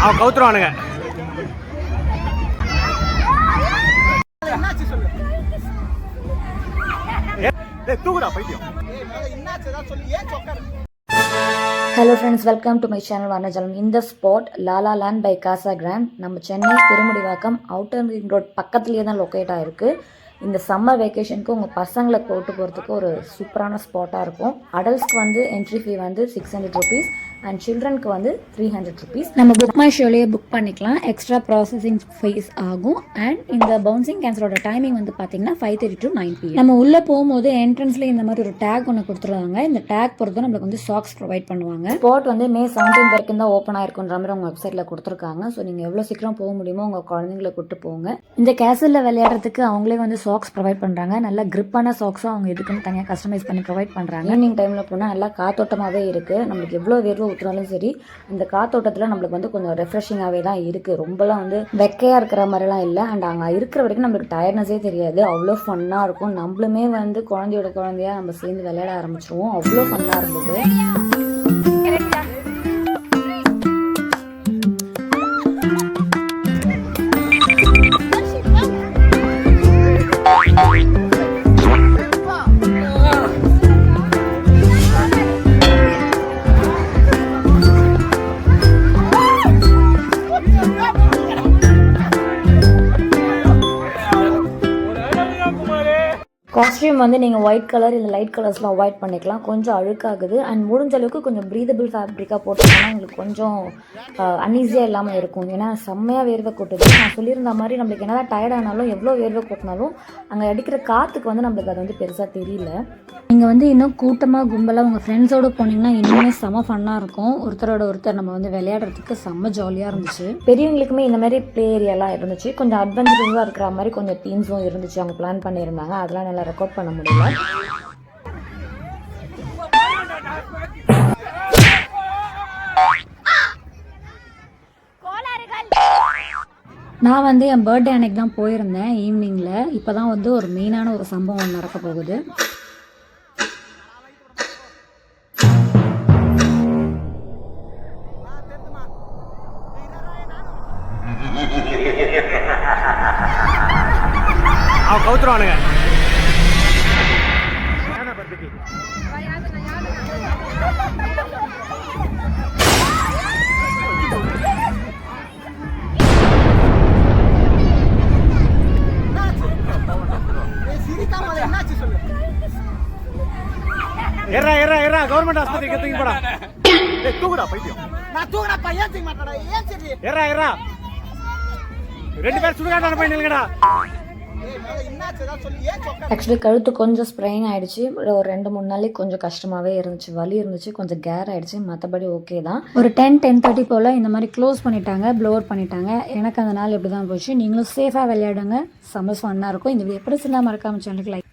அவன் கவுத்துருவானுங்க. தூக்குடா பைத்தியம். Hello friends, welcome to my channel Varnajalam. இந்த spot la la land by Casa Grand நம்ம Chennai Thirumudivakkam outer ring road பக்கத்துலேயே தான் லொக்கேட் ஆகிருக்கு. இந்த சம்மர் வெக்கேஷனுக்கு உங்கள் பசங்களை கூட்டு போகிறதுக்கு ஒரு சூப்பரான ஸ்பாட்டாக இருக்கும். அடல்ட்ஸ்க்கு வந்து என்ட்ரி ஃபீ வந்து 600 ருபீஸ் அண்ட் சில்ட்ரனுக்கு வந்து 300 ருபீஸ். நம்ம புக் மை ஷோலேயே புக் பண்ணிக்கலாம். எக்ஸ்ட்ரா ப்ராசஸிங் ஃபீஸ் ஆகும். அண்ட் இந்த பவுன்சிங் கேன்சலோட டைமிங் வந்து பார்த்தீங்கன்னா 5:30 to 9 PM. நம்ம உள்ளே போகும்போது என்ட்ரன்ஸ்லேயே இந்த மாதிரி ஒரு டேக் ஒன்று கொடுத்துருவாங்க. இந்த டேக் பொறுத்து நம்மளுக்கு வந்து சாக்ஸ் ப்ரொவைட் பண்ணுவாங்க. ஸ்பாட் வந்து May 17 வரைக்கும் தான் ஓப்பன் ஆயிருக்குன்ற மாதிரி உங்கள் வெப்சைட்டில் கொடுத்துருக்காங்க. ஸோ நீங்கள் எவ்வளோ சீக்கிரம் போக முடியுமோ உங்கள் குழந்தைங்களை கூட்டு போங்க. இந்த கேசலில் விளையாடுறதுக்கு அவங்களே வந்து சாக்ஸ் ப்ரொவைட் பண்ணுறாங்க. நல்ல கிரிப்பான சாக்ஸும் அவங்க இதுக்குன்னு தனியாக கஸ்டமைஸ் பண்ணி ப்ரொவைட் பண்ணுறாங்க. ஈவினிங் டைமில் போனால் நல்லா காத்தோட்டமாகவே இருக்குது. நம்மளுக்கு எவ்வளோ வேர்வை ஊற்றினாலும் சரி, அந்த காத்தோட்டத்தில் நம்மளுக்கு வந்து கொஞ்சம் ரெஃப்ரெஷிங்காகவே தான் இருக்குது. ரொம்பலாம் வந்து வெக்கையாக இருக்கிற மாதிரிலாம் இல்லை. அண்ட் அங்கே இருக்கிற வரைக்கும் நம்மளுக்கு டயர்ட்னஸே தெரியாது. அவ்வளோ ஃபன்னாக இருக்கும். நம்மளுமே வந்து குழந்தையா நம்ம சேர்ந்து விளையாட ஆரம்பிச்சிருவோம். அவ்வளோ ஃபன்னாக இருந்தது. காஸ்டியூம் வந்து நீங்கள் ஒயிட் கலர் இந்த லைட் கலர்ஸ்லாம் அவாய்ட் பண்ணிக்கலாம். கொஞ்சம் அழுக்காகுது. அண்ட் முடிஞ்ச அளவுக்கு கொஞ்சம் ப்ரீதபிள் ஃபேப்ரிக்காக போட்டோம்னா உங்களுக்கு கொஞ்சம் அன்ஈஸியாக இல்லாமல் இருக்கும். ஏன்னா செம்மையாக வேர்வை கொட்டுது. நான் சொல்லியிருந்த மாதிரி நம்மளுக்கு என்ன தான் டயர்டானாலும் எவ்வளோ வேர்வை கொட்டினாலும் அங்கே அடிக்கிற காற்றுக்கு வந்து நம்மளுக்கு அது வந்து பெருசாக தெரியல. நீங்கள் வந்து இன்னும் கூட்டமாக கும்பலாக உங்கள் ஃப்ரெண்ட்ஸோடு போனீங்கன்னா இன்னுமே செம்ம ஃபன்னாக இருக்கும். ஒருத்தரோட ஒருத்தர் நம்ம வந்து விளையாடுறதுக்கு செம்ம ஜாலியாக இருந்துச்சு. பெரியவங்களுக்குமே இந்த மாதிரி ப்ளே ஏரியாலாம் இருந்துச்சு. கொஞ்சம் அட்வென்ச்சரஸாக இருக்கிற மாதிரி கொஞ்சம் தீம்ஸும் இருந்துச்சு. அவங்க பிளான் பண்ணியிருந்தாங்க. அதெல்லாம் நல்லா ரெக்கார்ட் பண்ண முடியல. நான் வந்து என் பர்த்டே அன்னைக்கு தான் போயிருந்தேன் ஈவினிங்கில். இப்போ தான் வந்து ஒரு மெயினான ஒரு சம்பவம் நடக்க போகுது. அவன் கவுத்துருவானுங்க. ஏறா ஏறா ஏறா கவர்மெண்ட் ஆஸ்பத்திரிக்கு தூக்கி போடா. தூக்குடா பைத்தியம். நான் தூக்குடா பையன் தூக்கி மாட்டடா. ஏன் சரி ஏறா ஏறா ரெண்டு பேர் சுடுகாட்டான போய் நில்லுங்கடா. ஆக்சுவலி கழுத்து கொஞ்சம் ஸ்ப்ரெயின் ஆகிடுச்சு. ஒரு 2-3 நாளைக்கு கொஞ்சம் கஷ்டமாகவே இருந்துச்சு. வலி இருந்துச்சு, கொஞ்சம் கேர் ஆகிடுச்சு. மற்றபடி ஓகே தான். ஒரு 10-10:30 போல் இந்த மாதிரி க்ளோஸ் பண்ணிட்டாங்க, ப்ளோவர் பண்ணிட்டாங்க. எனக்கு அந்த நாள் இப்படி தான் போச்சு. நீங்களும் சேஃபாக விளையாடுங்க. செம்ம ஃபன்னாக இருக்கும். இந்த வீடியோ எப்படி சின்ன மறக்காம சேனலுக்கு லைக்